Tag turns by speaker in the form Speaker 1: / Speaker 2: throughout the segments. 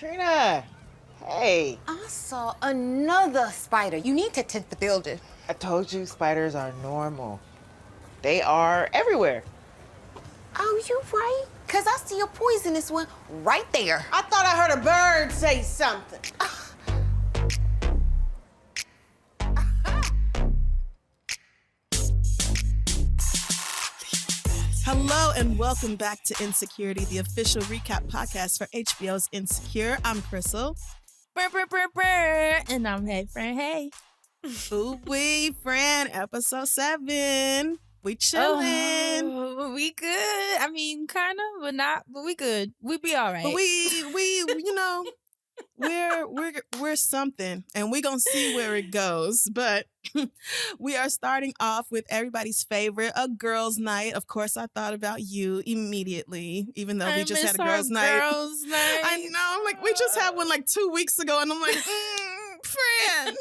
Speaker 1: Trina, hey.
Speaker 2: I saw another spider. You need to tint the building.
Speaker 1: I told you spiders are normal. They are everywhere.
Speaker 2: Oh, you right? Because I see a poisonous one right there.
Speaker 3: I thought I heard a bird say something.
Speaker 4: Hello and welcome back to Insecurity, the official recap podcast for HBO's Insecure. I'm Crissle.
Speaker 5: And I'm Hey Fran, hey.
Speaker 4: Ooh wee, Fran, episode 7. We chillin'.
Speaker 5: Oh, we good. I mean, kind of, but not. But we good. We be all right.
Speaker 4: But we, you know, we're something, and we gonna see where it goes. But we are starting off with everybody's favorite, a girls' night. Of course, I thought about you immediately, even though we just had a girls' night.
Speaker 5: Girls' night.
Speaker 4: I know. I'm like, we just had one like 2 weeks ago, and I'm like, Fran,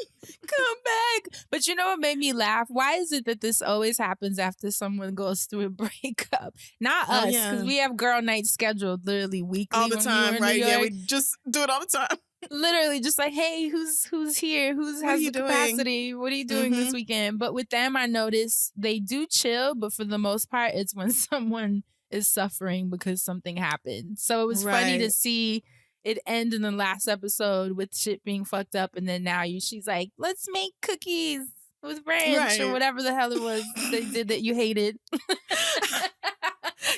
Speaker 5: come back. But you know what made me laugh? Why is it that this always happens after someone goes through a breakup? Not us, because we have girl nights scheduled literally weekly.
Speaker 4: All the time, right? Yeah, we just do it all the time.
Speaker 5: Literally just like, hey, who's here? Who has the capacity? What are you doing this weekend? But with them, I notice they do chill, but for the most part, it's when someone is suffering because something happened. So it was funny to see it end in the last episode with shit being fucked up, and then now she's like, let's make cookies with ranch or whatever the hell it was they did that you hated.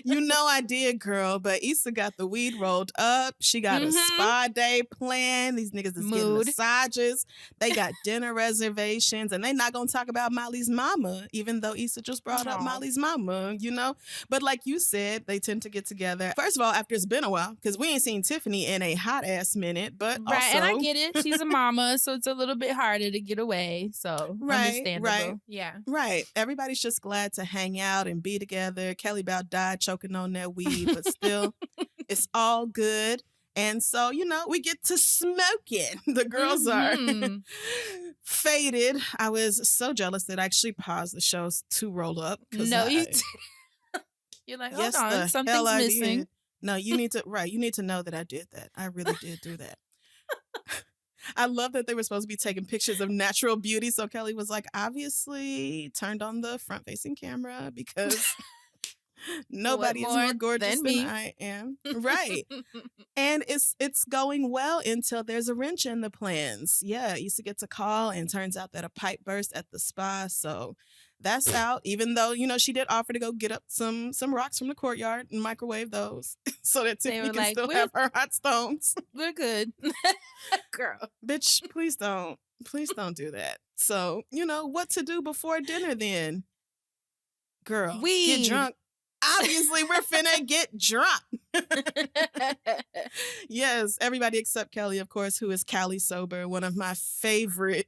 Speaker 4: You know I did, girl, but Issa got the weed rolled up. She got a spa day planned. These niggas is getting massages. They got dinner reservations, and they not going to talk about Molly's mama, even though Issa just brought up Molly's mama, you know? But like you said, they tend to get together. First of all, after it's been a while, because we ain't seen Tiffany in a hot-ass minute, but also...
Speaker 5: and I get it. She's a mama, so it's a little bit harder to get away, so understandable. Yeah.
Speaker 4: Right. Everybody's just glad to hang out and be together. Kelly about died choking on that weed, but still, it's all good. And so, you know, we get to smoke it. The girls are faded. I was so jealous that I actually paused the shows to roll up.
Speaker 5: No, you did. You're like, hold on, something's missing.
Speaker 4: No, you need to know that I did that. I really did do that. I love that they were supposed to be taking pictures of natural beauty. So Kelly was like, obviously turned on the front-facing camera because... Nobody is more gorgeous than I am. Right. And it's going well until there's a wrench in the plans. Yeah, Issa gets a call and turns out that a pipe burst at the spa. So that's out, even though, you know, she did offer to go get up some rocks from the courtyard and microwave those so that Tiffany can still have her hot stones.
Speaker 5: We're good. Girl.
Speaker 4: Bitch, please don't. Please don't do that. So, you know, what to do before dinner then? Girl, get drunk. Obviously, we're finna get drunk. Yes, everybody except Kelly, of course, who is Cali sober, one of my favorite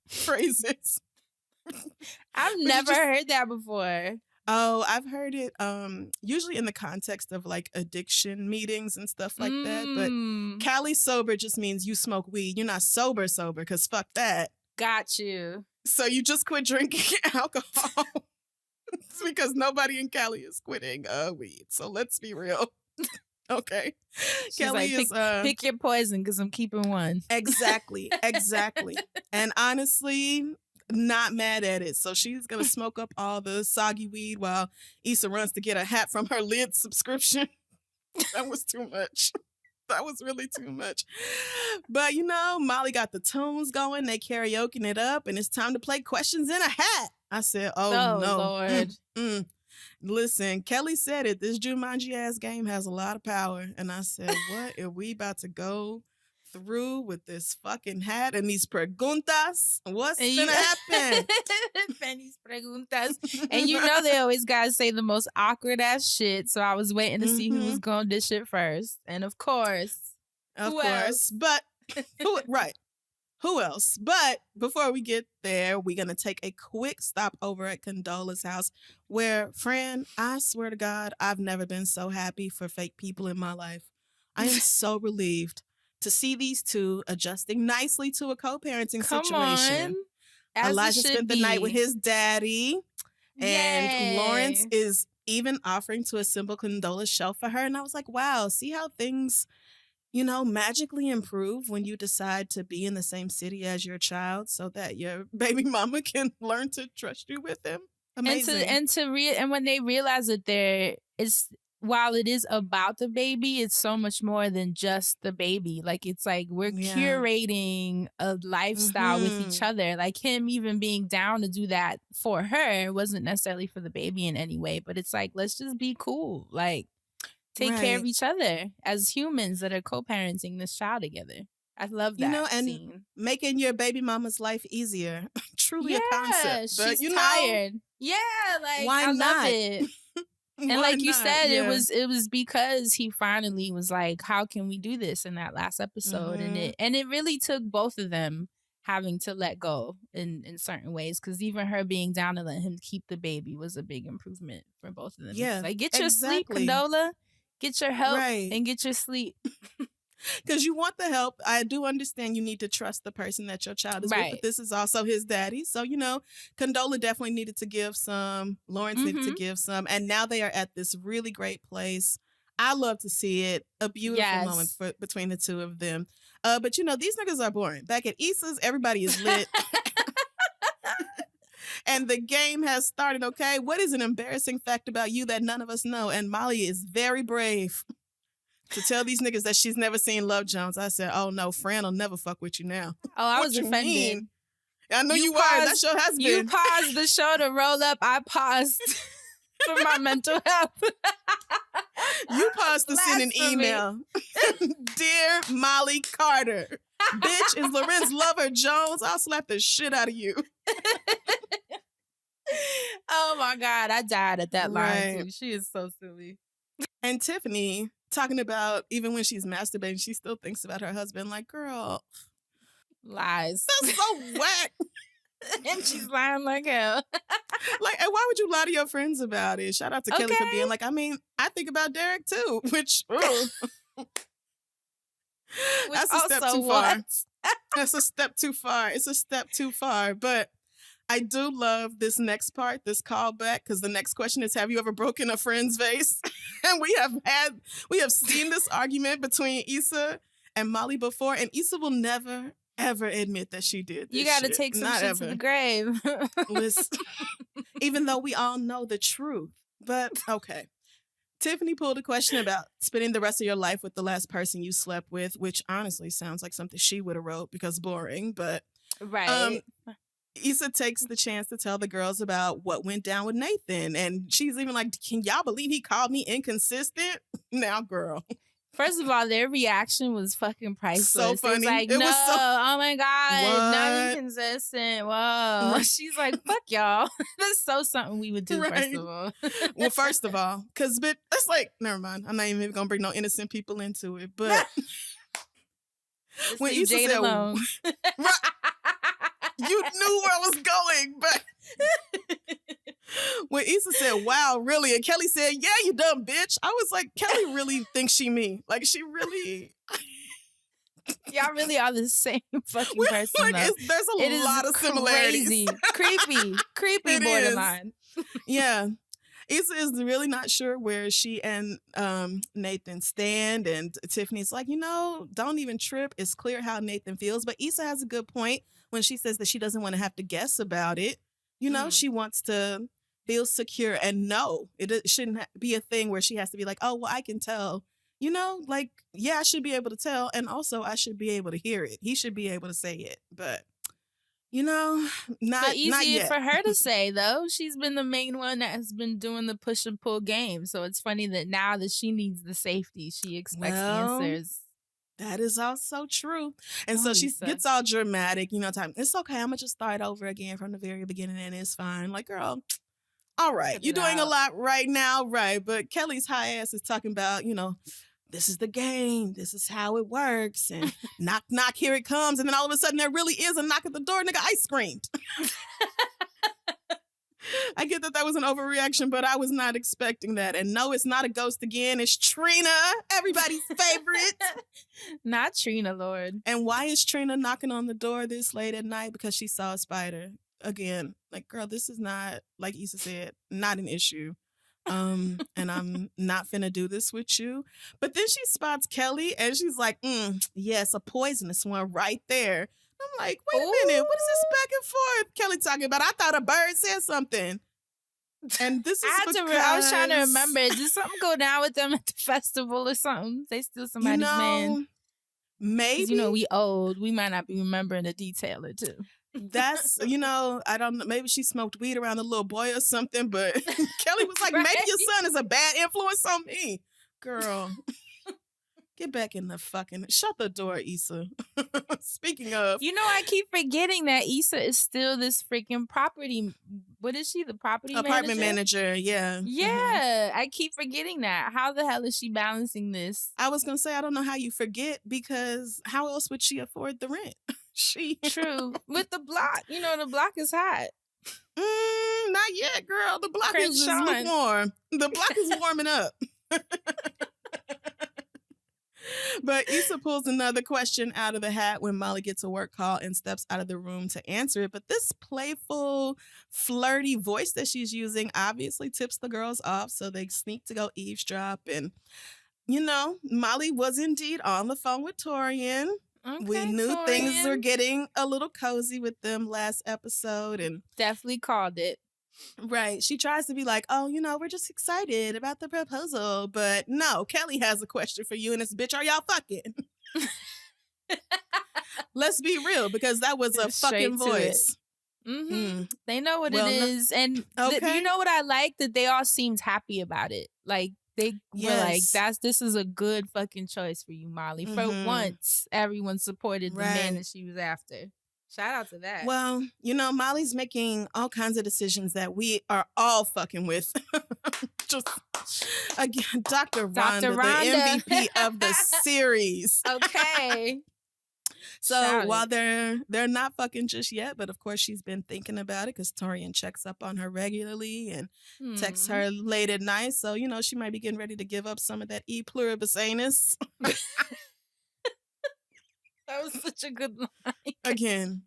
Speaker 4: phrases.
Speaker 5: I've never heard that before.
Speaker 4: Oh, I've heard it usually in the context of like addiction meetings and stuff like that. But Cali sober just means you smoke weed. You're not sober, because fuck that.
Speaker 5: Got you.
Speaker 4: So you just quit drinking alcohol. It's because nobody in Cali is quitting weed. So let's be real. Okay.
Speaker 5: Kelly like, is pick your poison because I'm keeping one.
Speaker 4: Exactly. And honestly, not mad at it. So she's gonna smoke up all the soggy weed while Issa runs to get a hat from her lid subscription. That was too much. That was really too much. But you know, Molly got the tunes going, they karaokeing it up, and it's time to play questions in a hat. I said, oh no.
Speaker 5: Lord.
Speaker 4: Listen, Kelly said it. This Jumanji ass game has a lot of power. And I said, what are we about to go through with this fucking hat and these preguntas? What's going to happen?
Speaker 5: These preguntas. And you know they always got to say the most awkward ass shit. So I was waiting to see who was going to dish it first. And of course.
Speaker 4: But, who else? But before we get there, we're going to take a quick stop over at Condola's house where, Fran, I swear to God, I've never been so happy for fake people in my life. I am so relieved to see these two adjusting nicely to a co-parenting situation. Elijah spent the night with his daddy, and Lawrence is even offering to assemble Condola's shelf for her. And I was like, wow, see how things magically improve when you decide to be in the same city as your child so that your baby mama can learn to trust you with them. Amazing.
Speaker 5: And when they realize that while it is about the baby, it's so much more than just the baby. Like, it's like we're curating a lifestyle with each other. Like, him even being down to do that for her wasn't necessarily for the baby in any way, but it's like, let's just be cool. Like, take care of each other as humans that are co-parenting this child together. I love that
Speaker 4: and
Speaker 5: scene.
Speaker 4: Making your baby mama's life easier. Truly a concept. But
Speaker 5: she's tired. Yeah, like,
Speaker 4: why
Speaker 5: I
Speaker 4: not?
Speaker 5: love it. And like you said, it was because he finally was like, how can we do this in that last episode? And it really took both of them having to let go in certain ways, because even her being down to let him keep the baby was a big improvement for both of them.
Speaker 4: Yeah,
Speaker 5: like, get your sleep, Condola. Get your help and get your sleep.
Speaker 4: Because you want the help. I do understand you need to trust the person that your child is with, but this is also his daddy. So, Condola definitely needed to give some. Lawrence needed to give some. And now they are at this really great place. I love to see it. A beautiful moment between the two of them. But, these niggas are boring. Back at Issa's, everybody is lit. And the game has started, okay? What is an embarrassing fact about you that none of us know? And Molly is very brave to tell these niggas that she's never seen Love Jones. I said, oh no, Fran will never fuck with you now.
Speaker 5: Oh, I was offended.
Speaker 4: Mean? I know you were. That show has been.
Speaker 5: You paused the show to roll up. I paused for my mental health.
Speaker 4: You paused to send an email. Dear Molly Carter, bitch, is Lorenz Lover Jones? I'll slap the shit out of you.
Speaker 5: Oh my God, I died at that line too. She is so silly.
Speaker 4: And Tiffany talking about even when she's masturbating, she still thinks about her husband. Like, girl,
Speaker 5: lies.
Speaker 4: That's so whack.
Speaker 5: And she's lying like hell.
Speaker 4: Like, and why would you lie to your friends about it? Shout out to Kelly for being like, I mean, I think about Derek too, which that's a step too far. That's a step too far. It's a step too far. But I do love this next part, this callback, because the next question is, have you ever broken a friend's vase? And we have seen this argument between Issa and Molly before, and Issa will never, ever admit that she did this.
Speaker 5: You got to
Speaker 4: shit.
Speaker 5: take some
Speaker 4: Not
Speaker 5: shit
Speaker 4: ever.
Speaker 5: to the grave.
Speaker 4: Listen, even though we all know the truth. But, okay. Tiffany pulled a question about spending the rest of your life with the last person you slept with, which honestly sounds like something she would have wrote because boring, but...
Speaker 5: Right.
Speaker 4: Issa takes the chance to tell the girls about what went down with Nathan. And she's even like, can y'all believe he called me inconsistent? Now, girl.
Speaker 5: First of all, their reaction was fucking priceless.
Speaker 4: So funny.
Speaker 5: It was like, oh my God, not inconsistent. Whoa. She's like, fuck y'all. That's so something we would do, first of all.
Speaker 4: Well, first of all, because that's like, never mind. I'm not even going to bring no innocent people into it. But when Issa said,
Speaker 5: alone.
Speaker 4: You knew where I was going, but when Issa said, wow, really? And Kelly said, yeah, you dumb bitch. I was like, Kelly really thinks she me. Like, she really...
Speaker 5: Y'all really are the same fucking person,
Speaker 4: like, there's a lot of similarities.
Speaker 5: Crazy. Creepy borderline.
Speaker 4: Yeah. Issa is really not sure where she and Nathan stand, and Tiffany's like, don't even trip. It's clear how Nathan feels, but Issa has a good point when she says that she doesn't want to have to guess about it. She wants to feel secure and know. It shouldn't be a thing where she has to be like, oh, well, I can tell. I should be able to tell, and also I should be able to hear it. He should be able to say it, but... not
Speaker 5: easier
Speaker 4: yet.
Speaker 5: for her to say, though. She's been the main one that has been doing the push and pull game. So it's funny that now that she needs the safety, she expects the answers.
Speaker 4: That is also true. And so she gets all dramatic, it's okay. I'm going to just start over again from the very beginning and it's fine. Like, girl, all right. You're doing a lot right now, right? But Kelly's high ass is talking about, this is the game. This is how it works. And knock, knock, here it comes. And then all of a sudden there really is a knock at the door. Nigga, I screamed. I get that was an overreaction, but I was not expecting that. And no, it's not a ghost again. It's Trina, everybody's favorite.
Speaker 5: Not Trina, Lord.
Speaker 4: And why is Trina knocking on the door this late at night? Because she saw a spider. Again, like, girl, this is not, like Issa said, not an issue. And I'm not finna do this with you. But then she spots Kelly and she's like, yes, a poisonous one right there. I'm like, wait a minute, what is this back and forth Kelly talking about? I thought a bird said something. And this is
Speaker 5: I was trying to remember. Did something go down with them at the festival or something? They steal somebody's man.
Speaker 4: Maybe.
Speaker 5: We old. We might not be remembering a detail or two.
Speaker 4: That's, I don't know. Maybe she smoked weed around a little boy or something, but Kelly was like, maybe your son is a bad influence on me. Girl, get back in the fucking, shut the door, Issa. Speaking of.
Speaker 5: I keep forgetting that Issa is still this freaking property. What is she? The property
Speaker 4: apartment
Speaker 5: manager?
Speaker 4: Yeah.
Speaker 5: Yeah. I keep forgetting that. How the hell is she balancing this?
Speaker 4: I was going to say, I don't know how you forget, because how else would she afford the rent?
Speaker 5: True. With the block. The block is hot.
Speaker 4: Not yet, girl. The block is just lukewarm. The block is warming up. But Issa pulls another question out of the hat when Molly gets a work call and steps out of the room to answer it. But this playful, flirty voice that she's using obviously tips the girls off, so they sneak to go eavesdrop. And, Molly was indeed on the phone with Torian.
Speaker 5: Okay,
Speaker 4: we knew things were getting a little cozy with them last episode, and
Speaker 5: definitely called it.
Speaker 4: Right. She tries to be like, we're just excited about the proposal. But no, Kelly has a question for you, and it's, bitch, are y'all fucking? Let's be real, because that was a fucking voice.
Speaker 5: They know what it is. And you know what I like? That they all seemed happy about it. Like, they were like, this is a good fucking choice for you, Molly. For once, everyone supported the man that she was after. Shout out to that.
Speaker 4: Well, Molly's making all kinds of decisions that we are all fucking with. Just, again, Dr. Rhonda, the MVP of the series.
Speaker 5: Okay.
Speaker 4: So while they're not fucking just yet, but of course she's been thinking about it because Torian checks up on her regularly and texts her late at night. So, she might be getting ready to give up some of that E pluribus anus.
Speaker 5: That was such a good line.
Speaker 4: Again,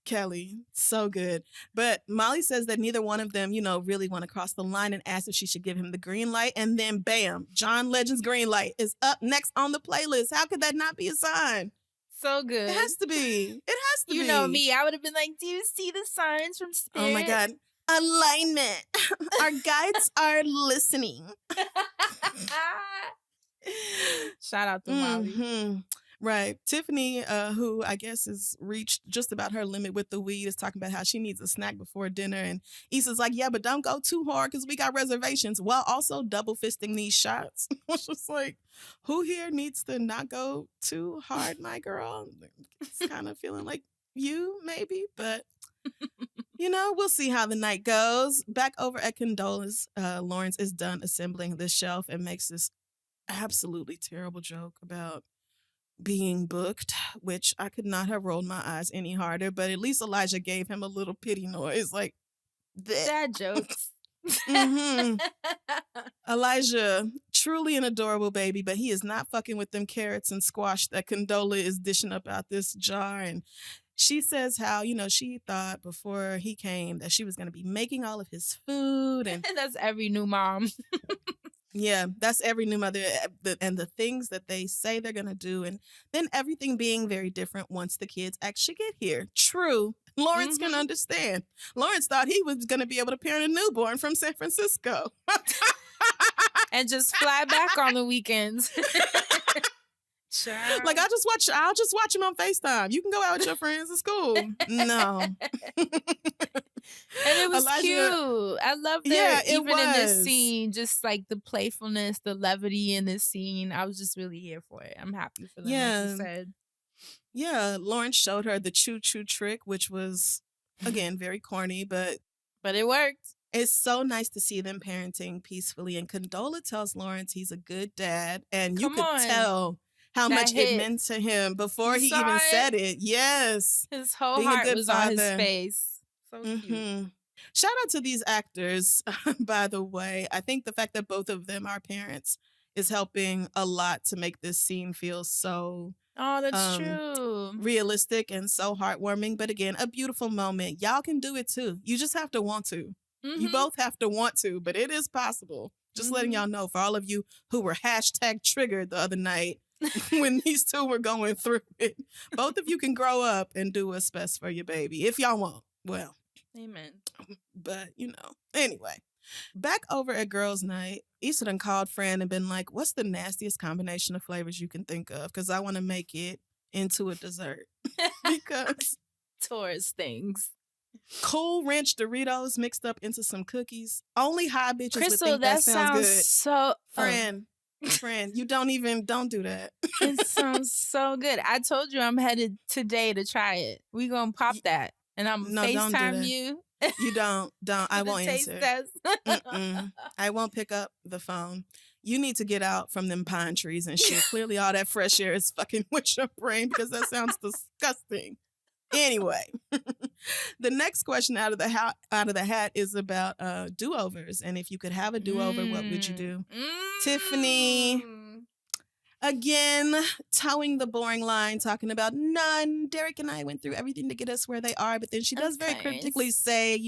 Speaker 4: Kelly, so good. But Molly says that neither one of them, really want to cross the line, and asks if she should give him the green light. And then, bam, John Legend's green light is up next on the playlist. How could that not be a sign?
Speaker 5: So good.
Speaker 4: It has to be. It has to be.
Speaker 5: You know me. I would have been like, do you see the signs from Spirit?
Speaker 4: Oh, my God. Alignment. Our guides are listening.
Speaker 5: Shout out to Molly.
Speaker 4: Right. Tiffany, who I guess has reached just about her limit with the weed, is talking about how she needs a snack before dinner. And Issa's like, yeah, but don't go too hard because we got reservations, while also double fisting these shots. It's just like, who here needs to not go too hard, my girl? It's kind of feeling like you, maybe, but we'll see how the night goes. Back over at Condola's, Lawrence is done assembling the shelf and makes this absolutely terrible joke about being booked, which I could not have rolled my eyes any harder, but at least Elijah gave him a little pity noise, like
Speaker 5: dad jokes.
Speaker 4: Elijah, truly an adorable baby, but he is not fucking with them carrots and squash that Condola is dishing up out this jar. And she says how, she thought before he came that she was going to be making all of his food. And
Speaker 5: that's every new mom.
Speaker 4: Yeah, that's every new mother, and the things that they say they're going to do, and then everything being very different once the kids actually get here. True. Lawrence can understand. Lawrence thought he was going to be able to parent a newborn from San Francisco.
Speaker 5: And just fly back on the weekends. Sure.
Speaker 4: Like, I'll just watch him on FaceTime. You can go out with your friends. It's cool. No.
Speaker 5: And it was cute. I loved it.
Speaker 4: Yeah,
Speaker 5: even in this scene, just like the playfulness, the levity in this scene. I was just really here for it. I'm happy for them, like you said.
Speaker 4: Yeah, Lawrence showed her the choo-choo trick, which was, again, very corny, but
Speaker 5: it worked.
Speaker 4: It's so nice to see them parenting peacefully. And Condola tells Lawrence he's a good dad. And you could tell how much it meant to him before he even said it. Yes.
Speaker 5: His whole heart was on his face. So cute.
Speaker 4: Shout out to these actors, by the way. I think the fact that both of them are parents is helping a lot to make this scene feel so
Speaker 5: that's true.
Speaker 4: Realistic and so heartwarming. But again, a beautiful moment. Y'all can do it too. You just have to want to. You both have to want to, but it is possible. Just letting y'all know, for all of you who were hashtag triggered the other night when these two were going through it. Both of you can grow up and do what's best for your baby. If y'all want. Well.
Speaker 5: Amen.
Speaker 4: But, Anyway. Back over at girls' night, Issa done called Fran and been like, what's the nastiest combination of flavors you can think of? Because I want to make it into a dessert. Because
Speaker 5: Taurus things.
Speaker 4: Cool Ranch Doritos mixed up into some cookies. Only high bitches would
Speaker 5: Crystal,
Speaker 4: think that sounds good.
Speaker 5: so...
Speaker 4: Fran, you don't do that.
Speaker 5: It sounds so good. I told you I'm headed today to try it. We gonna pop that. And I'm FaceTime you.
Speaker 4: You don't. I won't
Speaker 5: taste
Speaker 4: answer. I won't pick up the phone. You need to get out from them pine trees and shit. Clearly all that fresh air is fucking with your brain because that sounds disgusting. Anyway, the next question out of the hat is about do-overs. And if you could have a do-over, what would you do? Tiffany, again, towing the boring line, talking about none. Derek and I went through everything to get us where they are, but then she does very cryptically say,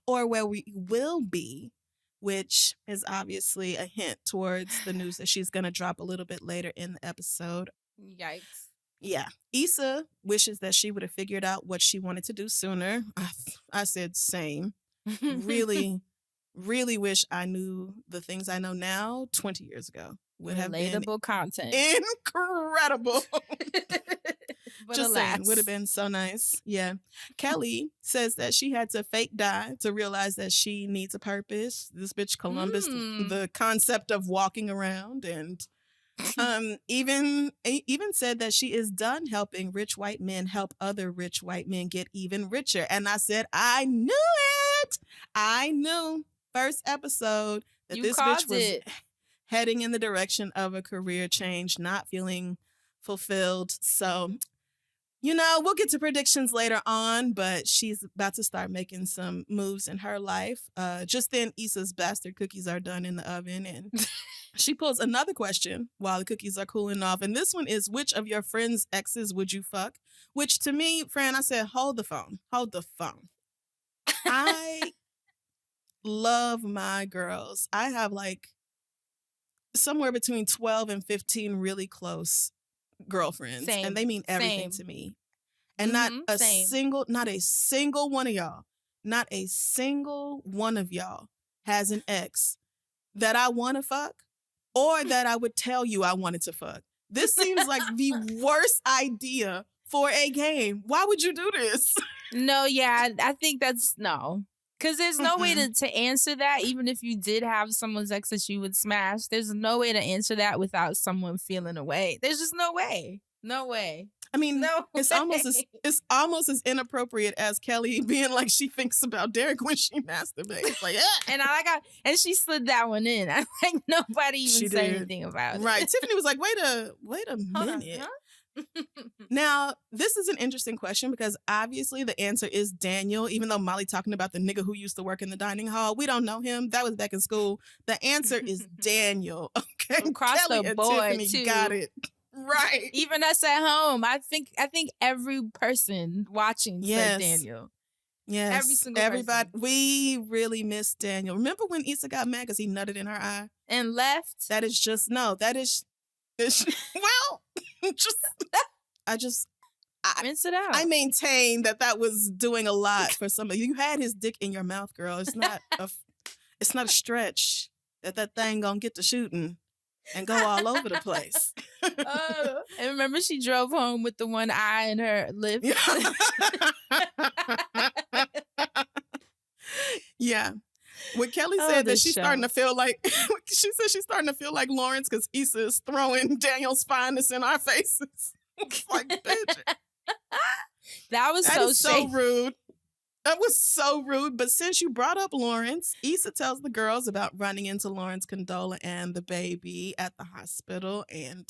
Speaker 4: or where we will be, which is obviously a hint towards the news that she's going to drop a little bit later in the episode.
Speaker 5: Yikes.
Speaker 4: Yeah. Issa wishes that she would have figured out what she wanted to do sooner. I said same. Really, really wish I knew the things I know now 20 years ago. Would have been
Speaker 5: relatable content.
Speaker 4: Incredible.
Speaker 5: But
Speaker 4: Just
Speaker 5: alas.
Speaker 4: saying, would have been so nice. Yeah. Kelly says that she had to fake die to realize that she needs a purpose. This bitch Columbus, the concept of walking around, and even said that she is done helping rich white men help other rich white men get even richer. And I said, I knew it. I knew first episode that this bitch was heading in the direction of a career change, not feeling fulfilled. So, we'll get to predictions later on, but she's about to start making some moves in her life. Just then, Issa's bastard cookies are done in the oven, and she pulls another question while the cookies are cooling off. And this one is, which of your friends' exes would you fuck? Which to me, Fran, I said, hold the phone. Hold the phone. I love my girls. I have somewhere between 12 and 15 really close girlfriends.
Speaker 5: Same.
Speaker 4: And they mean everything to me. And not a single one of y'all, not a single one of y'all has an ex that I want to fuck or that I would tell you I wanted to fuck. This seems like the worst idea for a game. Why would you do this?
Speaker 5: No, yeah, I think that's no. Because there's no way to answer that, even if you did have someone's ex that you would smash. There's no way to answer that without someone feeling away. There's just no way. No way.
Speaker 4: I mean,
Speaker 5: No
Speaker 4: it's almost as inappropriate as Kelly being like she thinks about Derek when she masturbates. Like,
Speaker 5: and and she slid that one in. I like nobody even said anything about it.
Speaker 4: Right. Tiffany was like, wait a minute. Now, this is an interesting question because obviously the answer is Daniel, even though Molly talking about the nigga who used to work in the dining hall. We don't know him. That was back in school. The answer is Daniel. Okay.
Speaker 5: Across
Speaker 4: Kelly
Speaker 5: the
Speaker 4: and
Speaker 5: board,
Speaker 4: Tiffany
Speaker 5: too.
Speaker 4: got it. Right.
Speaker 5: Even us at home. I think every person watching said Daniel.
Speaker 4: Yes.
Speaker 5: Every single
Speaker 4: everybody.
Speaker 5: person.
Speaker 4: We really miss Daniel. Remember when Issa got mad because he nutted in her eye?
Speaker 5: And left?
Speaker 4: That is just, no, that is, well,
Speaker 5: rinse it out.
Speaker 4: I maintain that was doing a lot for somebody. You had his dick in your mouth, girl. It's not a stretch that thing gonna get to shooting and go all over the place.
Speaker 5: And remember she drove home with the one eye in her lip?
Speaker 4: Yeah. When Kelly said that she's starting to feel like, she said she's starting to feel like Lawrence because Issa is throwing Daniel's fineness in our faces. Like, bitch.
Speaker 5: That was
Speaker 4: so rude. That was so rude. But since you brought up Lawrence, Issa tells the girls about running into Lawrence Condola and the baby at the hospital. And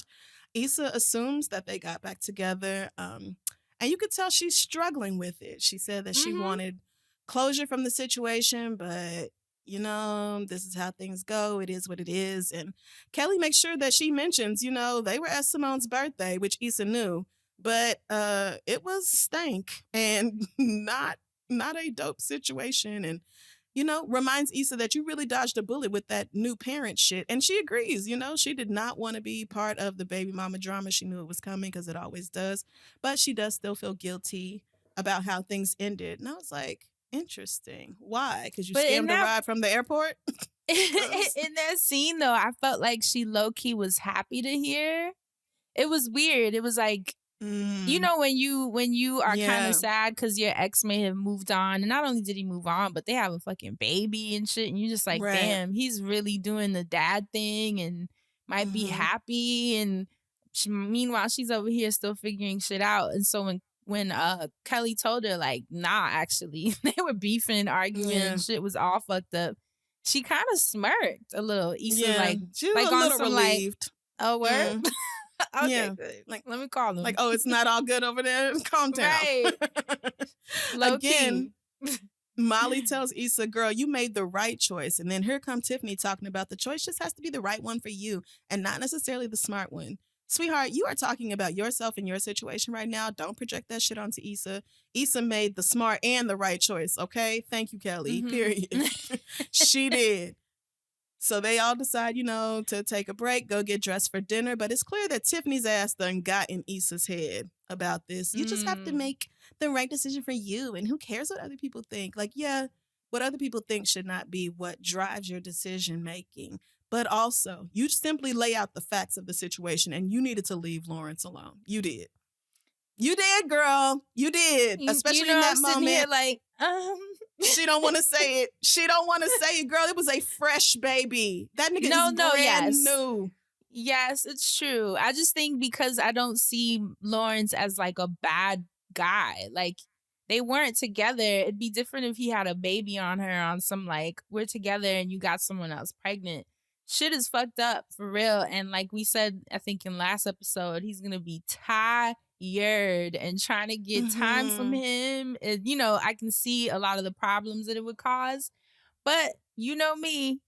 Speaker 4: Issa assumes that they got back together. And you could tell she's struggling with it. She said that she wanted closure from the situation, but this is how things go. It is what it is. And Kelly makes sure that she mentions, they were at Simone's birthday, which Issa knew, but it was stank and not a dope situation. And reminds Issa that you really dodged a bullet with that new parent shit. And she agrees, she did not want to be part of the baby mama drama. She knew it was coming because it always does. But she does still feel guilty about how things ended. And I was like, interesting. Why? Because you scammed a ride from the airport?
Speaker 5: In that scene, though, I felt like she low-key was happy to hear. It was weird. It was like, when you are kind of sad because your ex may have moved on, and not only did he move on, but they have a fucking baby and shit, and you're just like, damn, he's really doing the dad thing and might be happy, and meanwhile she's over here still figuring shit out. And so when Kelly told her like, nah, actually they were beefing, arguing, and shit was all fucked up, she kind of smirked a little. Issa like
Speaker 4: she was a little relieved.
Speaker 5: Like, oh, word. Okay,
Speaker 4: good.
Speaker 5: Like, let me call them.
Speaker 4: Like, oh, it's not all good over there. Calm down.
Speaker 5: Right.
Speaker 4: Again, Molly tells Issa, girl, you made the right choice. And then here come Tiffany talking about the choice just has to be the right one for you and not necessarily the smart one. Sweetheart, you are talking about yourself and your situation right now. Don't project that shit onto Issa. Issa made the smart and the right choice, okay? Thank you, Kelly, period. She did. So they all decide, to take a break, go get dressed for dinner. But it's clear that Tiffany's ass done got in Issa's head about this. You just have to make the right decision for you. And who cares what other people think? Like, yeah, what other people think should not be what drives your decision making. But also, you simply lay out the facts of the situation and you needed to leave Lawrence alone. You did. You did, girl. You did. Especially in that moment.
Speaker 5: Here like,
Speaker 4: She don't want to say it. She don't want to say it, girl. It was a fresh baby. That nigga is brand new.
Speaker 5: Yes, it's true. I just think because I don't see Lawrence as like a bad guy. Like, they weren't together. It'd be different if he had a baby on her on some like, we're together and you got someone else pregnant. Shit is fucked up for real. And like we said, I think in last episode, he's going to be tired and trying to get time from him. And, I can see a lot of the problems that it would cause. But you know me,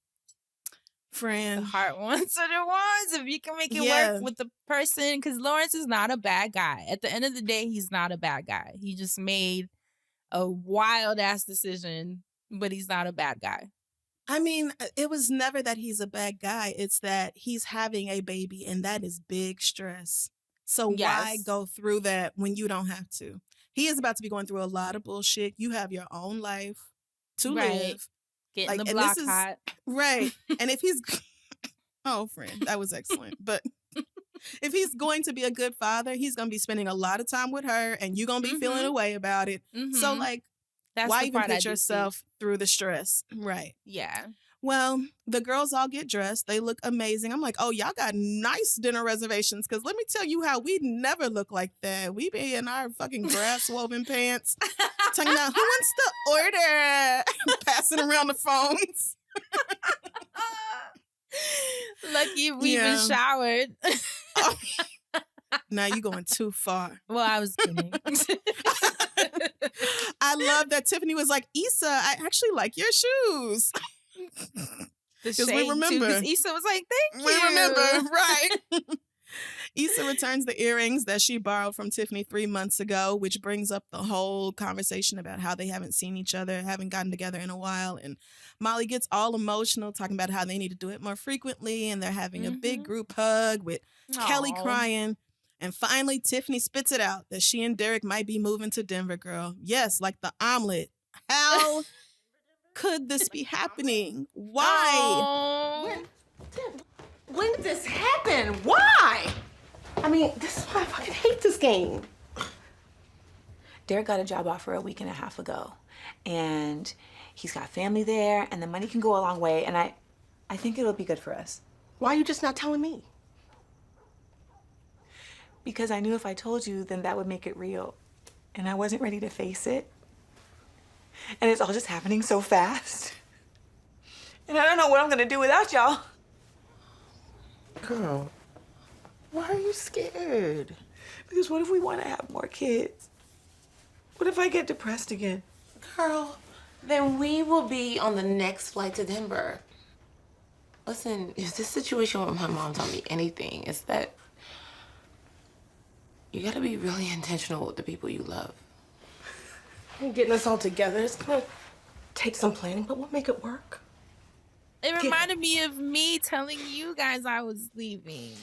Speaker 4: Fran,
Speaker 5: the heart wants what it wants. If you can make it work with the person, because Lawrence is not a bad guy. At the end of the day, he's not a bad guy. He just made a wild ass decision, but he's not a bad guy.
Speaker 4: I mean, it was never that he's a bad guy. It's that he's having a baby, and that is big stress. So why go through that when you don't have to? He is about to be going through a lot of bullshit. You have your own life to live.
Speaker 5: Getting the block hot.
Speaker 4: Right. And if he's... Oh, friend, that was excellent. But if he's going to be a good father, he's going to be spending a lot of time with her, and you're going to be feeling a way about it. So, like, why even put yourself through the stress? Right.
Speaker 5: Yeah.
Speaker 4: Well, the girls all get dressed. They look amazing. I'm like, oh, y'all got nice dinner reservations. Because let me tell you how we never look like that. We be in our fucking grass woven pants. Talking about who wants to order? Passing around the phones.
Speaker 5: Lucky we even showered.
Speaker 4: Oh. Now you going too far.
Speaker 5: Well, I was kidding.
Speaker 4: I love that Tiffany was like, Issa, I actually like your shoes.
Speaker 5: Because we remember. Because Issa was like, thank you.
Speaker 4: We remember, right. Issa returns the earrings that she borrowed from Tiffany 3 months ago, which brings up the whole conversation about how they haven't seen each other, haven't gotten together in a while. And Molly gets all emotional, talking about how they need to do it more frequently. And they're having a big group hug with Kelly crying. And finally, Tiffany spits it out that she and Derek might be moving to Denver, girl. Yes, like the omelet. How could this be happening? Why?
Speaker 3: When did this happen? Why? I mean, this is why I fucking hate this game.
Speaker 2: Derek got a job offer a week and a half ago. And he's got family there, and the money can go a long way. And I think it'll be good for us.
Speaker 3: Why are you just not telling me?
Speaker 2: Because I knew if I told you, then that would make it real. And I wasn't ready to face it. And it's all just happening so fast. And I don't know what I'm gonna do without y'all.
Speaker 3: Girl, why are you scared?
Speaker 2: Because what if we want to have more kids? What if I get depressed again?
Speaker 3: Girl, then we will be on the next flight to Denver. Listen, if this situation with my mom taught me anything, it's that you gotta be really intentional with the people you love. You're getting us all together. It's gonna take some planning, but we'll make it work.
Speaker 5: It reminded me of me telling you guys I was leaving.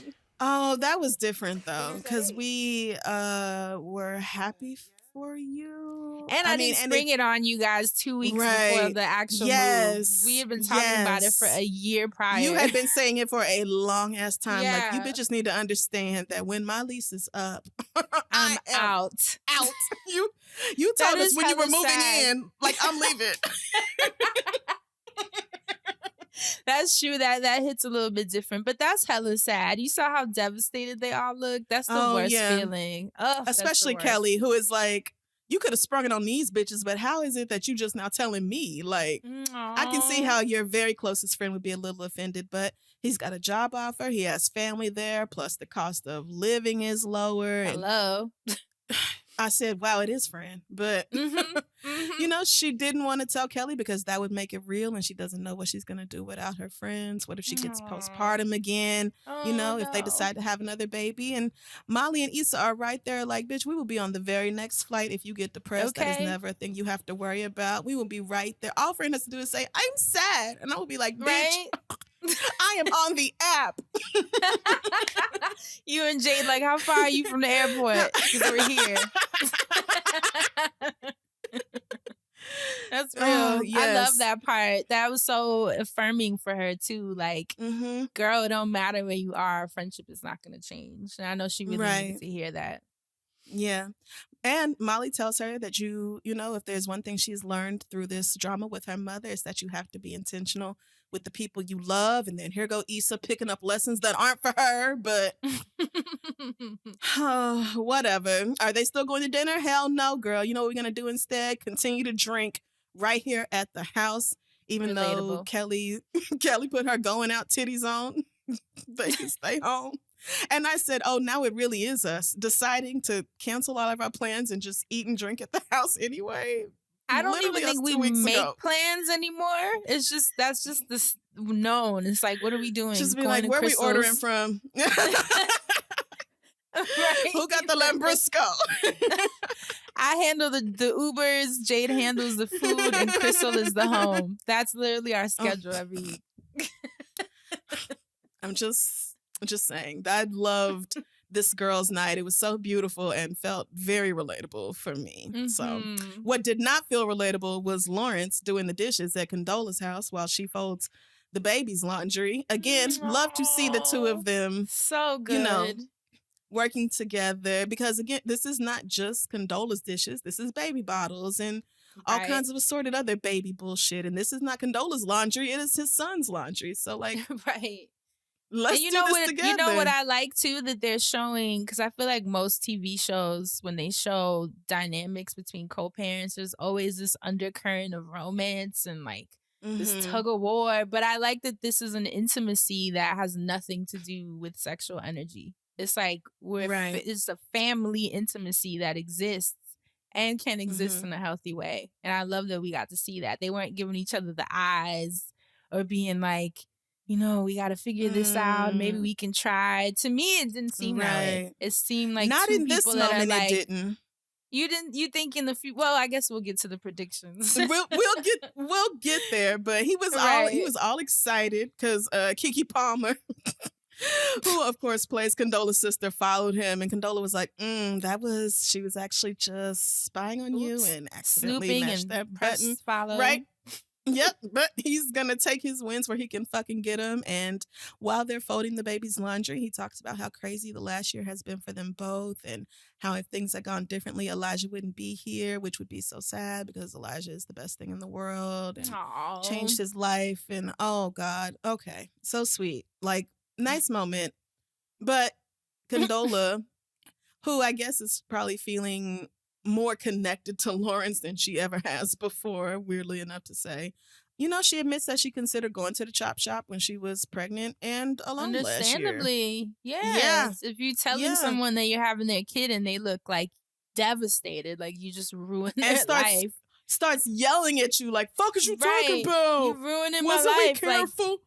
Speaker 4: Oh, that was different though, because we were happy for you.
Speaker 5: And I didn't spring it on you guys 2 weeks before the actual move. We had been talking about it for a year prior.
Speaker 4: You had been saying it for a long ass time. Like, you bitches need to understand that when my lease is up,
Speaker 5: I'm out.
Speaker 4: You told us when you were moving in, like, I'm leaving.
Speaker 5: That's true. That hits a little bit different, but that's hella sad. You saw how devastated they all look. That's the worst feeling.
Speaker 4: Especially Kelly, who is like, you could have sprung it on these bitches, but how is it that you just now telling me? Like, I can see how your very closest friend would be a little offended, but he's got a job offer. He has family there. Plus the cost of living is lower.
Speaker 5: Hello.
Speaker 4: I said, wow, it is Fran. But, you know, she didn't want to tell Kelly because that would make it real and she doesn't know what she's going to do without her friends. What if she gets postpartum again? You know, if they decide to have another baby. And Molly and Issa are right there like, bitch, we will be on the very next flight if you get depressed. That is never a thing you have to worry about. We will be right there. All Fran has to do is say, I'm sad. And I will be like, bitch, I am on the app.
Speaker 5: You and Jade, like, how far are you from the airport? Because we're here. That's real. Yes. I love that part. That was so affirming for her too. Like, girl, it don't matter where you are. Friendship is not going to change. And I know she really needed to hear that.
Speaker 4: Yeah. And Molly tells her that you know, if there's one thing she's learned through this drama with her mother, is that you have to be intentional with the people you love. And then here go Issa picking up lessons that aren't for her, but whatever. Are they still going to dinner? Hell no, girl. You know what we're going to do instead? Continue to drink right here at the house, even though Kelly put her going out titties on. They can stay home. And I said, oh, now it really is us deciding to cancel all of our plans and just eat and drink at the house anyway.
Speaker 5: I don't even think we make plans anymore. It's just, that's just this known. It's like, what are we doing?
Speaker 4: Just be like, where are we ordering from? Right. Who got the Lambrusco?
Speaker 5: I handle the Ubers, Jade handles the food, and Crissle is the home. That's literally our schedule every week.
Speaker 4: I'm just saying that I loved this girls' night. It was so beautiful and felt very relatable for me. So what did not feel relatable was Lawrence doing the dishes at Condola's house while she folds the baby's laundry. Again, love to see the two of them.
Speaker 5: So good.
Speaker 4: You know, working together, because again, this is not just Condola's dishes. This is baby bottles and all kinds of assorted other baby bullshit. And this is not Condola's laundry. It is his son's laundry. So like, let's do this together.
Speaker 5: You know what I like too, that they're showing, because I feel like most TV shows, when they show dynamics between co-parents, there's always this undercurrent of romance and like this tug of war. But I like that this is an intimacy that has nothing to do with sexual energy. It's like it's a family intimacy that exists and can exist in a healthy way. And I love that we got to see that. They weren't giving each other the eyes or being like, you know, we got to figure this out. Maybe we can try. To me, it didn't seem that way. It seemed like
Speaker 4: not
Speaker 5: two
Speaker 4: in this
Speaker 5: people that
Speaker 4: moment.
Speaker 5: are like,
Speaker 4: it didn't.
Speaker 5: You think in the future? Well, I guess we'll get to the predictions.
Speaker 4: we'll get there. But he was all excited because Keke Palmer, who of course plays Condola's sister, followed him, and Condola was like, she was actually just spying on you and accidentally mashed that button.
Speaker 5: Follow.
Speaker 4: Right. Yep, but he's gonna take his wins where he can fucking get them. And while they're folding the baby's laundry, he talks about how crazy the last year has been for them both, and how if things had gone differently, Elijah wouldn't be here, which would be so sad because Elijah is the best thing in the world and changed his life. And oh God, okay, so sweet, like nice moment. But Condola, who I guess is probably feeling more connected to Lawrence than she ever has before, weirdly enough to say. You know, she admits that she considered going to the chop shop when she was pregnant and alone last year.
Speaker 5: Understandably, yes. Yeah. If you're telling someone that you're having their kid and they look like devastated, like you just ruined their life.
Speaker 4: Starts yelling at you like, fuck is you talking about?
Speaker 5: You're ruining
Speaker 4: Wasn't
Speaker 5: my life.
Speaker 4: Wasn't we careful?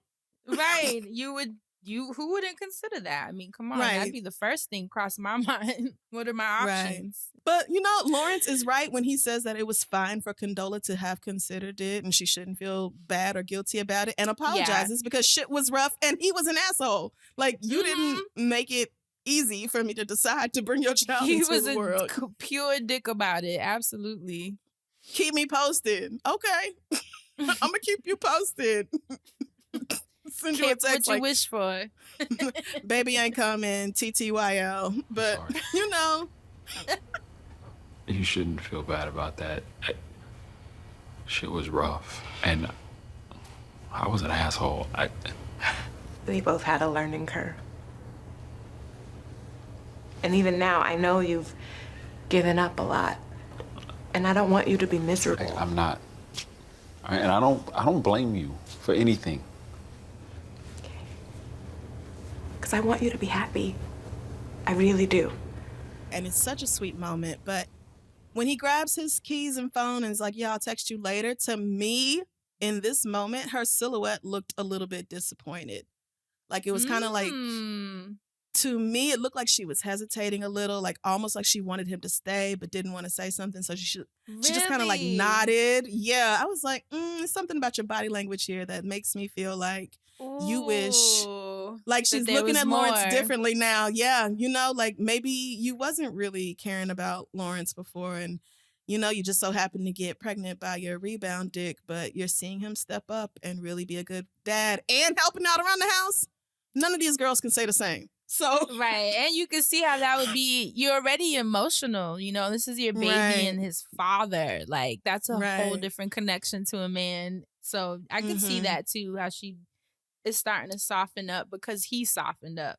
Speaker 5: Like, right. You would who wouldn't consider that? I mean, come on,
Speaker 4: Right.
Speaker 5: that'd be the first thing cross my mind. What are my options?
Speaker 4: But, Lawrence is right when he says that it was fine for Condola to have considered it and she shouldn't feel bad or guilty about it and apologizes because shit was rough and he was an asshole. Like, you didn't make it easy for me to decide to bring your child into the world.
Speaker 5: He was a pure dick about it. Absolutely.
Speaker 4: Keep me posted. Okay. I'm going to keep you posted. Send you a text
Speaker 5: what you wish for.
Speaker 4: Baby ain't coming, TTYL. But,
Speaker 6: You shouldn't feel bad about that. Shit was rough. And I was an asshole.
Speaker 3: We both had a learning curve. And even now, I know you've given up a lot. And I don't want you to be miserable.
Speaker 6: I'm not. And I don't blame you for anything.
Speaker 3: Because I want you to be happy. I really do.
Speaker 4: And it's such a sweet moment. But when he grabs his keys and phone and is like, yeah, I'll text you later, to me, in this moment, her silhouette looked a little bit disappointed. Like, it was kind of like, to me, it looked like she was hesitating a little, like almost like she wanted him to stay but didn't want to say something. So she just kind of like nodded. Yeah, I was like, something about your body language here that makes me feel like you wish, like she's looking at Lawrence differently now. Yeah, like maybe you wasn't really caring about Lawrence before and, you just so happened to get pregnant by your rebound dick, but you're seeing him step up and really be a good dad and helping out around the house. None of these girls can say the same. So
Speaker 5: right, and you can see how that would be. You're already emotional, this is your baby and his father. Like, that's a whole different connection to a man. So I can see that too, how she is starting to soften up because he softened up.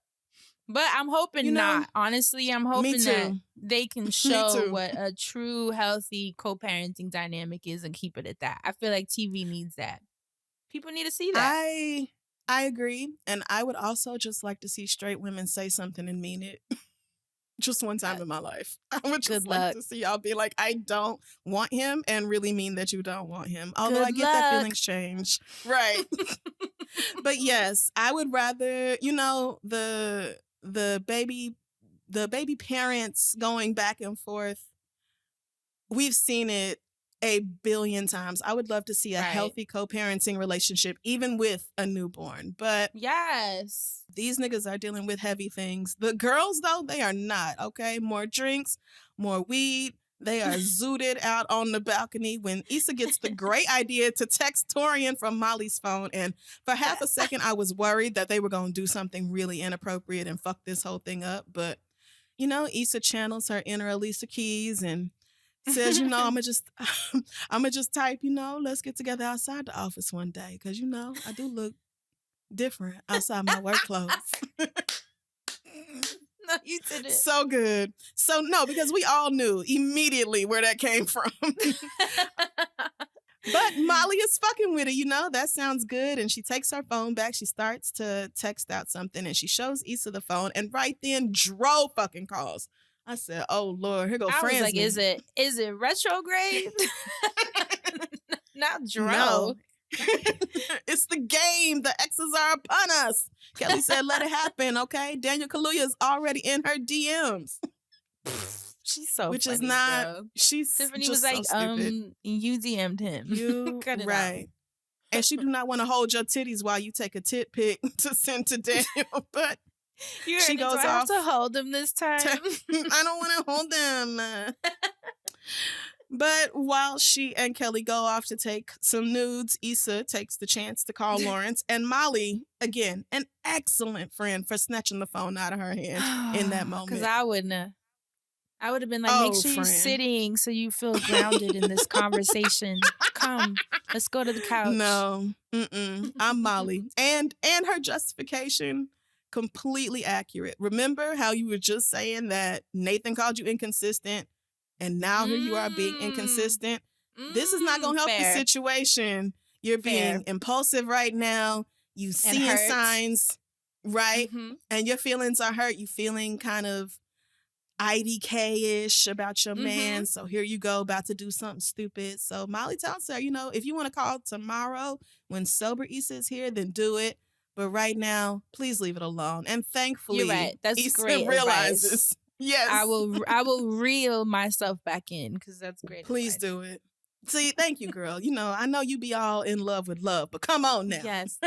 Speaker 5: But I'm hoping not. Honestly, I'm hoping that they can show what a true healthy co-parenting dynamic is and keep it at that. I feel like TV needs that. People need to see that.
Speaker 4: I agree. And I would also just like to see straight women say something and mean it. Just one time in my life. I would just like to see y'all be like, I don't want him, and really mean that you don't want him. Although I get that feelings change. Right. But yes, I would rather, the baby parents going back and forth. We've seen it a billion times. I would love to see a healthy co-parenting relationship, even with a newborn. But
Speaker 5: yes,
Speaker 4: these niggas are dealing with heavy things. The girls, though, they are not, okay? More drinks, more weed. They are zooted out on the balcony when Issa gets the great idea to text Torian from Molly's phone. And for half a second, I was worried that they were going to do something really inappropriate and fuck this whole thing up. But, Issa channels her inner Alicia Keys and says, I'm gonna just type, let's get together outside the office one day. Cause I do look different outside my work clothes.
Speaker 5: No, you didn't.
Speaker 4: So good. So no, because we all knew immediately where that came from. But Molly is fucking with it, that sounds good. And she takes her phone back. She starts to text out something and she shows Issa the phone. And right then, Dro fucking calls. I said, "Oh Lord, here go Fran."
Speaker 5: I was like, "Is it retrograde?" Not Dro.
Speaker 4: No. It's the game. The X's are upon us. Kelly said, "Let it happen." Okay, Daniel Kaluuya is already in her DMs.
Speaker 5: She's so
Speaker 4: which
Speaker 5: funny,
Speaker 4: is not.
Speaker 5: bro.
Speaker 4: She's
Speaker 5: Tiffany
Speaker 4: just
Speaker 5: was like,
Speaker 4: so stupid.
Speaker 5: You DM'd him.
Speaker 4: You
Speaker 5: cut it
Speaker 4: right.
Speaker 5: out.
Speaker 4: And she do not want to hold your titties while you take a tit pic to send to Daniel, but.
Speaker 5: She goes off. I have to hold them this time.
Speaker 4: I don't want to hold them. But while she and Kelly go off to take some nudes, Issa takes the chance to call Lawrence. And Molly, again, an excellent friend for snatching the phone out of her hand in that moment.
Speaker 5: Because I wouldn't have. I would have been like, make sure you're sitting so you feel grounded in this conversation. Come, let's go to the couch.
Speaker 4: No, I'm Molly. And her justification, completely accurate. Remember how you were just saying that Nathan called you inconsistent and now here you are being inconsistent? This is not going to help the situation. You're being impulsive right now. You seeing signs, right? And your feelings are hurt. You feeling kind of IDK-ish about your man. So here you go, about to do something stupid. So Molly tells her, if you want to call tomorrow when sober Issa is here, then do it. But right now, please leave it alone. And thankfully,
Speaker 5: You're right. That's
Speaker 4: Issa
Speaker 5: great
Speaker 4: realizes.
Speaker 5: advice.
Speaker 4: Yes.
Speaker 5: I will reel myself back in because that's great.
Speaker 4: Please
Speaker 5: advice.
Speaker 4: do it. See, thank you, girl. I know you be all in love with love, but come on now.
Speaker 5: Yes.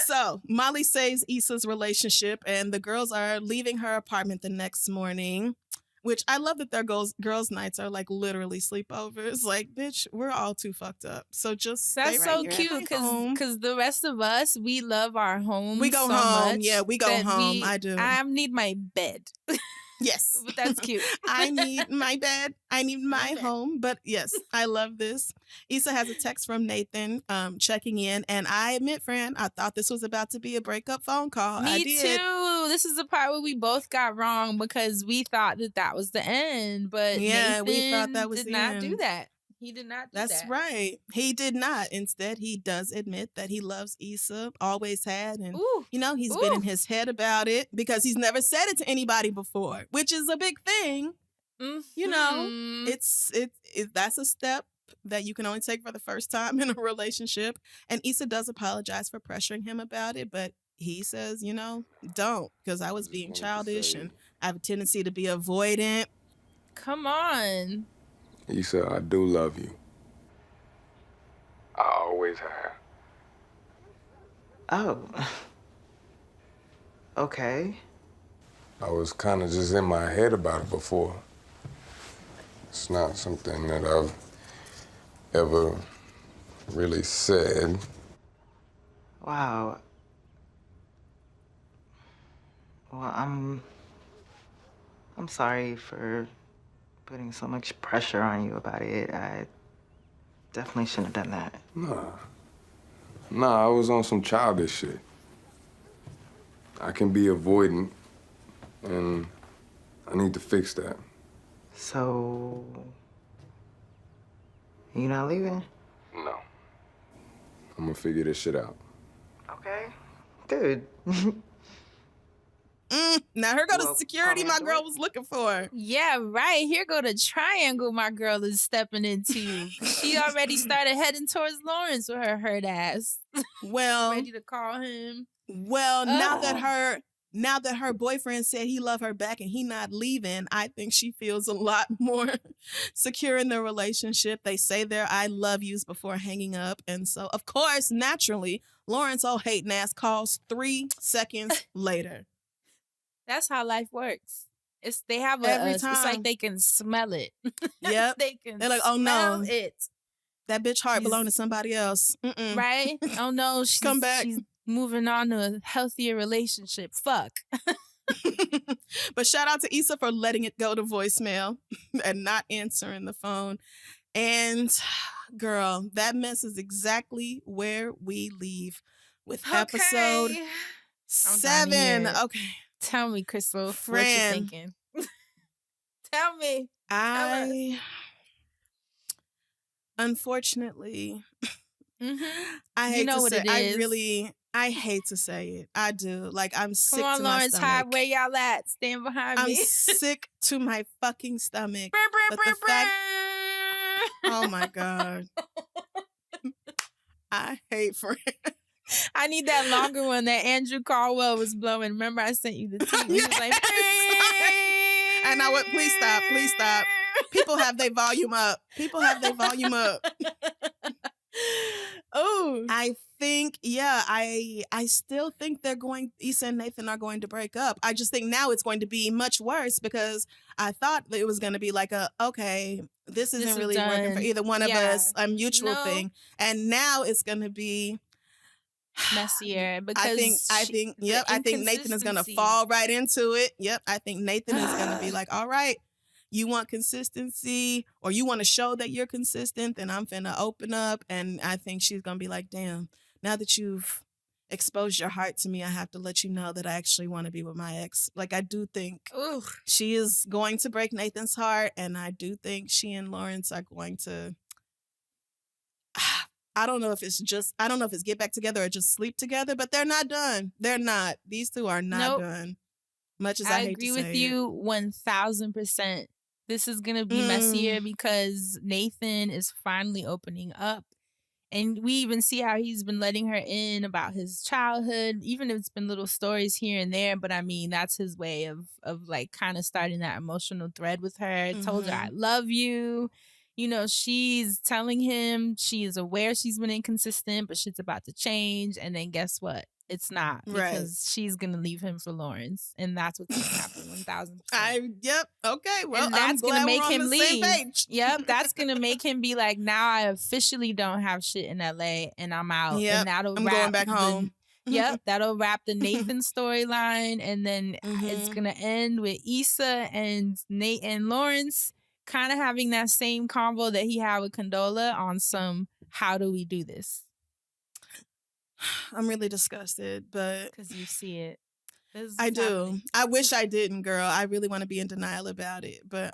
Speaker 4: So Molly saves Issa's relationship, and the girls are leaving her apartment the next morning. Which I love that their girls' nights are like literally sleepovers. Like, bitch, we're all too fucked up. So just
Speaker 5: That's
Speaker 4: stay right
Speaker 5: so
Speaker 4: here
Speaker 5: cute because the rest of us, we love our home.
Speaker 4: We go
Speaker 5: so
Speaker 4: home.
Speaker 5: Much
Speaker 4: Yeah, we go home. I do.
Speaker 5: I need my bed.
Speaker 4: Yes.
Speaker 5: But that's cute.
Speaker 4: I need my bed. I need my home. But yes, I love this. Issa has a text from Nathan checking in. And I admit, Fran, I thought this was about to be a breakup phone call.
Speaker 5: Me too. This is the part where we both got wrong because we thought that was the end. But
Speaker 4: yeah,
Speaker 5: Nathan
Speaker 4: we thought that was
Speaker 5: did
Speaker 4: the
Speaker 5: not
Speaker 4: end.
Speaker 5: do that. He did not do that.
Speaker 4: That's right. He did not. Instead, he does admit that he loves Issa, always had. And, he's been in his head about it because he's never said it to anybody before, which is a big thing.
Speaker 5: Mm-hmm.
Speaker 4: That's a step that you can only take for the first time in a relationship. And Issa does apologize for pressuring him about it, but he says, don't, because I was being childish and I have a tendency to be avoidant.
Speaker 5: Come on.
Speaker 7: Issa, I do love you. I always have.
Speaker 1: Oh. Okay.
Speaker 7: I was kind of just in my head about it before. It's not something that I've ever really said.
Speaker 1: Wow. Well, I'm sorry for putting so much pressure on you about it. I definitely shouldn't have done that.
Speaker 7: Nah, I was on some childish shit. I can be avoidant, and I need to fix that.
Speaker 1: So, you not leaving?
Speaker 7: No. I'm gonna figure this shit out.
Speaker 1: Okay. Good.
Speaker 4: Now here go the security my girl was looking for.
Speaker 5: Yeah, right. Here go the triangle my girl is stepping into. She already started heading towards Lawrence with her hurt ass.
Speaker 4: Well,
Speaker 5: ready to call him.
Speaker 4: Well, now that her boyfriend said he loved her back and he not leaving, I think she feels a lot more secure in their relationship. They say their I love yous before hanging up. And so, of course, naturally, Lawrence, all hating ass, calls 3 seconds later.
Speaker 5: That's how life works. They have
Speaker 4: every time.
Speaker 5: It's like they can smell it.
Speaker 4: Yep.
Speaker 5: They're
Speaker 4: like, oh no,
Speaker 5: it.
Speaker 4: That bitch heart belonged to somebody else. Mm-mm.
Speaker 5: Right? Oh no,
Speaker 4: come back.
Speaker 5: She's moving on to a healthier relationship. Fuck.
Speaker 4: But shout out to Issa for letting it go to voicemail and not answering the phone. And girl, that mess is exactly where we leave with episode 7. Okay.
Speaker 5: Tell me, Crissle,
Speaker 4: Fran,
Speaker 5: what you thinking? Tell me.
Speaker 4: Unfortunately,
Speaker 5: mm-hmm.
Speaker 4: I hate
Speaker 5: to
Speaker 4: say
Speaker 5: what it is.
Speaker 4: I hate to say it. I do. Like, I'm sick
Speaker 5: Come on,
Speaker 4: to my
Speaker 5: Lawrence
Speaker 4: stomach.
Speaker 5: High, where y'all at? Stand behind me.
Speaker 4: I'm sick to my fucking stomach. But the fact, oh my God. I hate Fran.
Speaker 5: I need that longer one that Andrew Caldwell was blowing. Remember, I sent you the tweet. He was like,
Speaker 4: and I went, please stop. People have their volume up. Oh, I think, I still think Issa and Nathan are going to break up. I just think now it's going to be much worse because I thought that it was going to be like this isn't really working for either one of us, a mutual thing. And now it's going to be
Speaker 5: messier because
Speaker 4: I think Nathan is gonna fall right into it. Yep, I think Nathan is gonna be like, all right, you want consistency or you want to show that you're consistent, then I'm finna open up. And I think she's gonna be like, damn, now that you've exposed your heart to me, I have to let you know that I actually want to be with my ex. Like, I do think she is going to break Nathan's heart, and I do think she and Lawrence are going to I don't know if it's get back together or just sleep together, but they're not done. They're not. These two are not done. Much as I hate
Speaker 5: agree
Speaker 4: to say
Speaker 5: with you 1000%. This is going to be messier because Nathan is finally opening up. And we even see how he's been letting her in about his childhood, even if it's been little stories here and there. But I mean, that's his way of like kind of starting that emotional thread with her. Told her, I love you. You know, she's telling him she is aware she's been inconsistent, but shit's about to change. And then guess what? It's not, because she's going to leave him for Lawrence. And that's what's going to happen 1000%.
Speaker 4: Yep. Okay. Well,
Speaker 5: and that's
Speaker 4: going to
Speaker 5: make him leave.
Speaker 4: Yep.
Speaker 5: That's going to make him be like, now I officially don't have shit in LA and I'm out.
Speaker 4: Yep.
Speaker 5: And that'll
Speaker 4: I'm going back home.
Speaker 5: Yep. That'll wrap the Nathan storyline. And then it's going to end with Issa and Nate and Lawrence kind of having that same convo that he had with Condola on some, how do we do this?
Speaker 4: I'm really disgusted, but
Speaker 5: because you see it.
Speaker 4: I do. I wish I didn't, girl. I really want to be in denial about it, but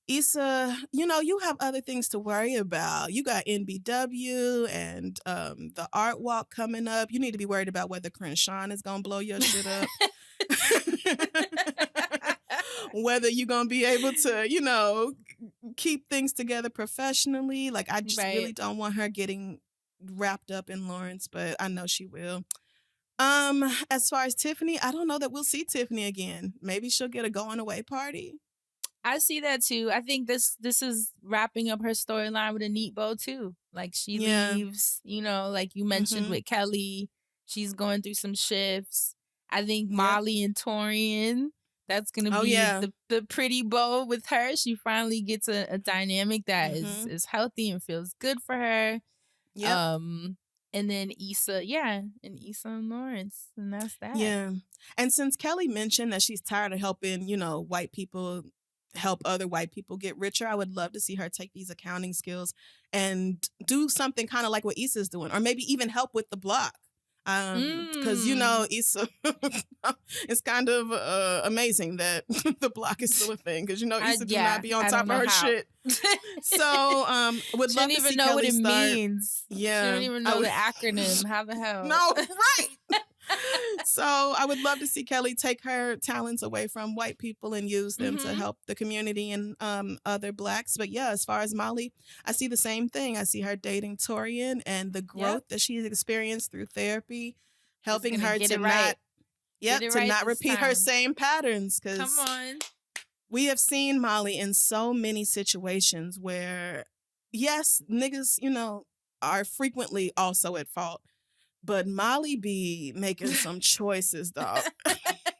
Speaker 4: Issa, you know, you have other things to worry about. You got NBW and the art walk coming up. You need to be worried about whether Crenshaw is gonna blow your shit up. Whether you're gonna be able to, you know, keep things together professionally. Like, I just really don't want her getting wrapped up in Lawrence, but I know she will. As far as Tiffany, I don't know that we'll see Tiffany again. Maybe she'll get a going away party.
Speaker 5: I see that too. I think this is wrapping up her storyline with a neat bow too. Like, she leaves, you know, like you mentioned with Kelly, she's going through some shifts. I think Molly and Torian, that's gonna be the pretty bow with her. She finally gets a dynamic that is healthy and feels good for her. Yep. And then Issa, and Issa and Lawrence, and that's that.
Speaker 4: Yeah. And since Kelly mentioned that she's tired of helping, you know, white people help other white people get richer, I would love to see her take these accounting skills and do something kind of like what Issa's doing, or maybe even help with the block. Because, you know, Issa, it's kind of amazing that the block is still a thing, because, you know, Issa do not be on top of her shit. So, would love to see
Speaker 5: know
Speaker 4: Kelly
Speaker 5: what it
Speaker 4: start.
Speaker 5: means.
Speaker 4: Yeah.
Speaker 5: She don't even know the acronym. How the hell?
Speaker 4: No, right. So I would love to see Kelly take her talents away from white people and use them to help the community and other blacks. But yeah, as far as Molly, I see the same thing. I see her dating Torian and the growth that she's experienced through therapy, helping her to not repeat her same patterns. Because
Speaker 5: come on,
Speaker 4: we have seen Molly in so many situations where, yes, niggas, you know, are frequently also at fault. But Molly be making some choices, dog.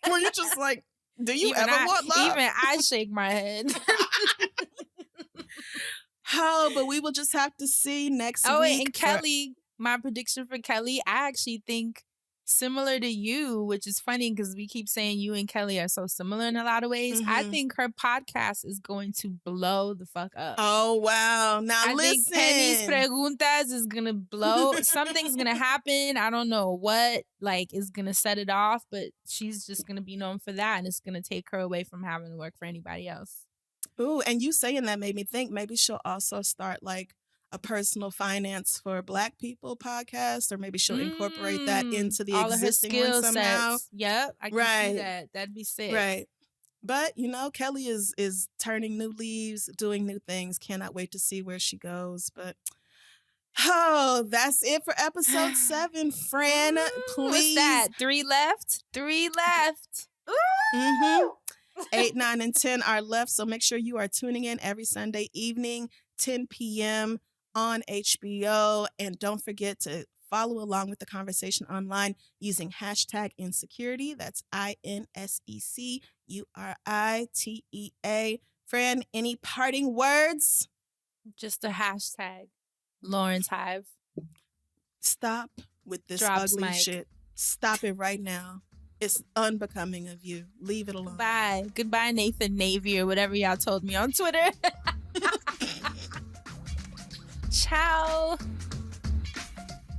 Speaker 4: Where you just like, do you ever want love?
Speaker 5: Even I shake my head.
Speaker 4: Oh, but we will just have to see next week.
Speaker 5: Oh, and Kelly, my prediction for Kelly, I actually think similar to you, which is funny because we keep saying you and Kelly are so similar in a lot of ways. I think her podcast is going to blow the fuck up.
Speaker 4: Oh, wow. Now
Speaker 5: I
Speaker 4: listen.
Speaker 5: think Penny's Preguntas is going to blow. Something's going to happen. I don't know what, like, is going to set it off, but she's just going to be known for that, and it's going to take her away from having to work for anybody else.
Speaker 4: Ooh, and you saying that made me think maybe she'll also start, like, a personal finance for Black people podcast, or maybe she'll incorporate that into the
Speaker 5: all
Speaker 4: existing
Speaker 5: of her
Speaker 4: one somehow.
Speaker 5: Sets. Yep, I can see that. That'd be sick.
Speaker 4: Right. But, you know, Kelly is turning new leaves, doing new things. Cannot wait to see where she goes. But, oh, that's it for episode 7. Fran, please.
Speaker 5: What's that? 3 left? 3 left. Ooh!
Speaker 4: 8, 9, and 10 are left. So make sure you are tuning in every Sunday evening, 10 p.m. on HBO. And don't forget to follow along with the conversation online using hashtag Insecurity. That's INSECURITEA. Fran, any parting words?
Speaker 5: Just a hashtag. Lawrence Hive.
Speaker 4: Stop with this
Speaker 5: Drops
Speaker 4: ugly
Speaker 5: mic.
Speaker 4: shit. Stop it right now. It's unbecoming of you. Leave it alone.
Speaker 5: Bye. Goodbye, Nathan Navy, or whatever y'all told me on Twitter. Ciao.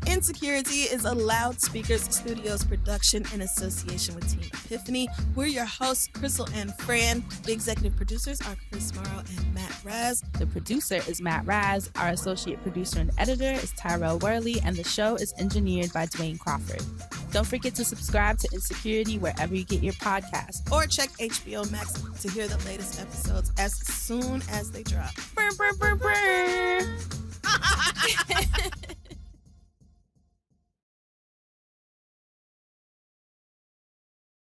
Speaker 4: Insecurity is a Loudspeakers Studios production in association with Team Epiphany. We're your hosts, Crissle and Fran. The executive producers are Chris Morrow and Matt Raz.
Speaker 5: The producer is Matt Raz. Our associate producer and editor is Tyrell Worley, and the show is engineered by Dwayne Crawford. Don't forget to subscribe to Insecurity wherever you get your podcasts.
Speaker 4: Or check HBO Max to hear the latest episodes as soon as they drop.
Speaker 5: Brr, brr, brr, brr.